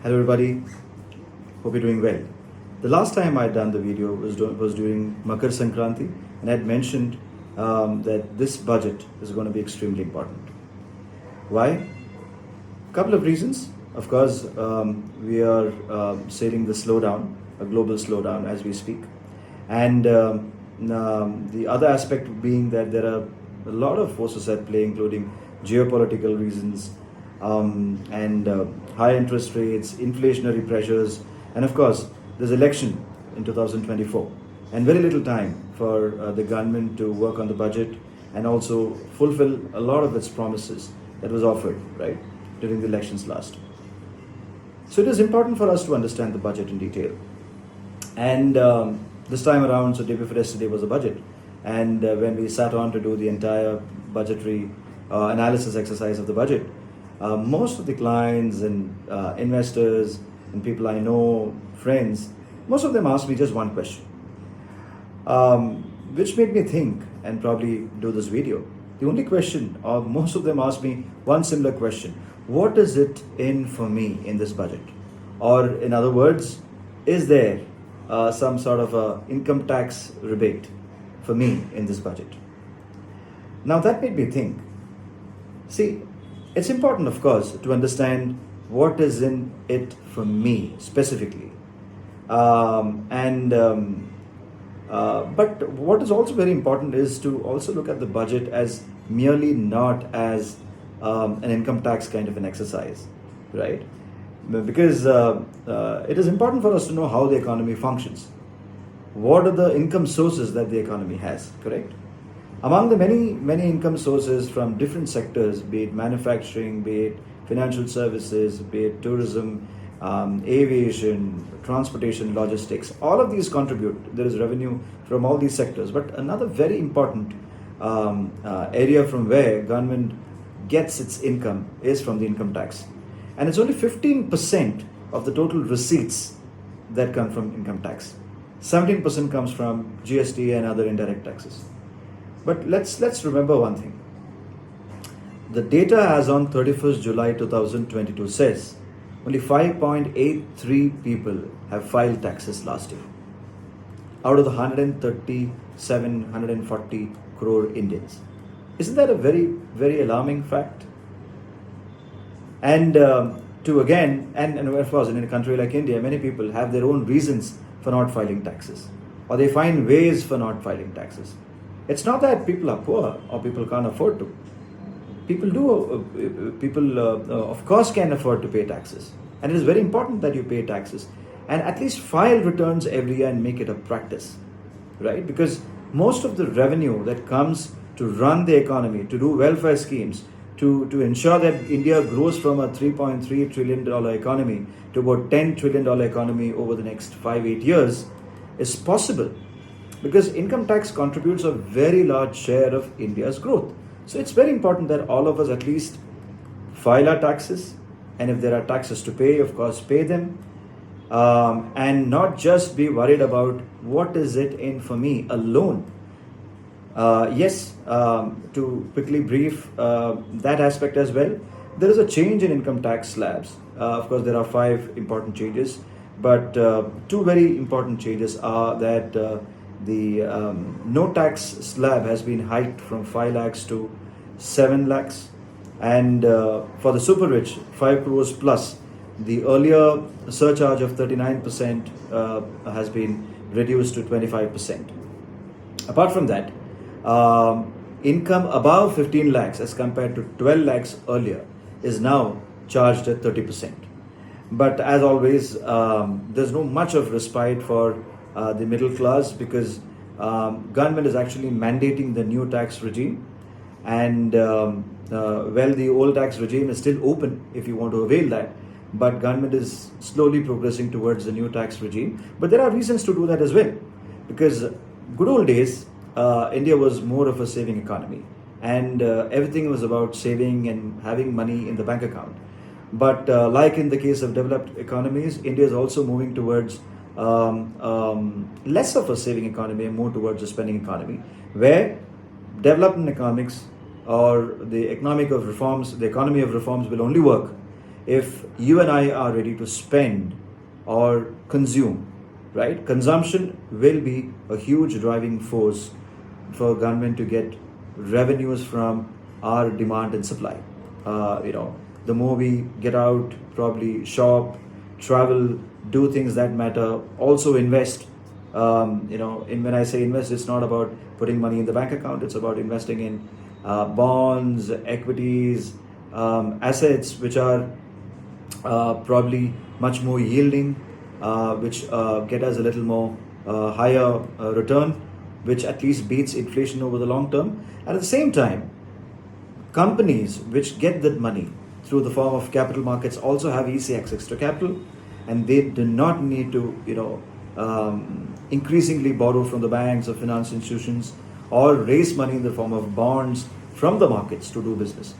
Hello everybody, hope you're doing well. The last time I'd done the video was during Makar Sankranti, and I'd mentioned that this budget is going to be extremely important. Why? A couple of reasons. Of course, we are sailing the slowdown, a global slowdown as we speak. And the other aspect being that there are a lot of forces at play, including geopolitical reasons, and high interest rates, inflationary pressures, and of course, there's election in 2024, and very little time for the government to work on the budget and also fulfill a lot of its promises that was offered right during the elections last. So it is important for us to understand the budget in detail. And this time around, so day before yesterday was the budget, and when we sat on to do the entire budgetary analysis exercise of the budget, most of the clients and investors and people I know, friends, most of them asked me just one question, which made me think and probably do this video. The only question, or most of them asked me one similar question: what is it in for me in this budget? Or in other words, is there some sort of a income tax rebate for me in this budget? Now that made me think. See, it's important, of course, to understand what is in it for me specifically. But what is also very important is to also look at the budget as merely not as an income tax kind of an exercise, right? Because it is important for us to know how the economy functions. What are the income sources that the economy has, correct? Among the many income sources from different sectors, be it manufacturing, be it financial services, be it tourism, aviation, transportation, logistics, all of these contribute. There is revenue from all these sectors. But another very important area from where government gets its income is from the income tax. And it's only 15% of the total receipts that come from income tax. 17% comes from GST and other indirect taxes. But let's remember one thing. The data as on 31st July 2022 says only 5.83 people have filed taxes last year out of the 140 crore Indians. Isn't that a very, very alarming fact? And of course, in a country like India, many people have their own reasons for not filing taxes, or they find ways for not filing taxes. It's not that people are poor or people can't afford to. People of course can afford to pay taxes. And it is very important that you pay taxes and at least file returns every year and make it a practice, right? Because most of the revenue that comes to run the economy, to do welfare schemes, to ensure that India grows from a $3.3 trillion economy to about $10 trillion economy over the next 5-8 years is possible because income tax contributes a very large share of India's growth. So it's very important that all of us at least file our taxes, and if there are taxes to pay, of course, pay them, and not just be worried about what is it in for me alone. To quickly brief that aspect as well, there is a change in income tax slabs. Of course, there are 5 important changes, but 2 very important changes are that the no tax slab has been hiked from 5 lakhs to 7 lakhs, and for the super rich, 5 crores plus, the earlier surcharge of 39% has been reduced to 25%. Apart from that, income above 15 lakhs as compared to 12 lakhs earlier is now charged at 30%. But as always, there's no much of respite for the middle class because government is actually mandating the new tax regime, and the old tax regime is still open if you want to avail that, but government is slowly progressing towards the new tax regime. But there are reasons to do that as well, because good old days, India was more of a saving economy, and everything was about saving and having money in the bank account. But like in the case of developed economies, India is also moving towards less of a saving economy and more towards a spending economy, where development economics or the economy of reforms will only work if you and I are ready to spend or consume, right? Consumption will be a huge driving force for government to get revenues from our demand and supply. The more we get out, probably shop, travel, do things that matter, also invest. When I say invest, it's not about putting money in the bank account. It's about investing in bonds, equities, assets which are probably much more yielding, which get us a little more higher return, which at least beats inflation over the long term. And at the same time, companies which get that money through the form of capital markets also have easy access to capital, and they do not need to, increasingly borrow from the banks or financial institutions or raise money in the form of bonds from the markets to do business.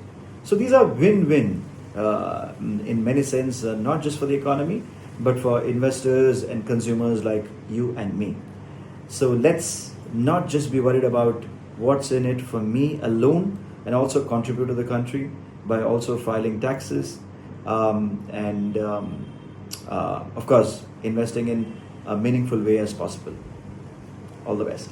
So these are win-win in many sense, not just for the economy, but for investors and consumers like you and me. So let's not just be worried about what's in it for me alone, and also contribute to the country by also filing taxes and of course investing in a meaningful way as possible. All the best.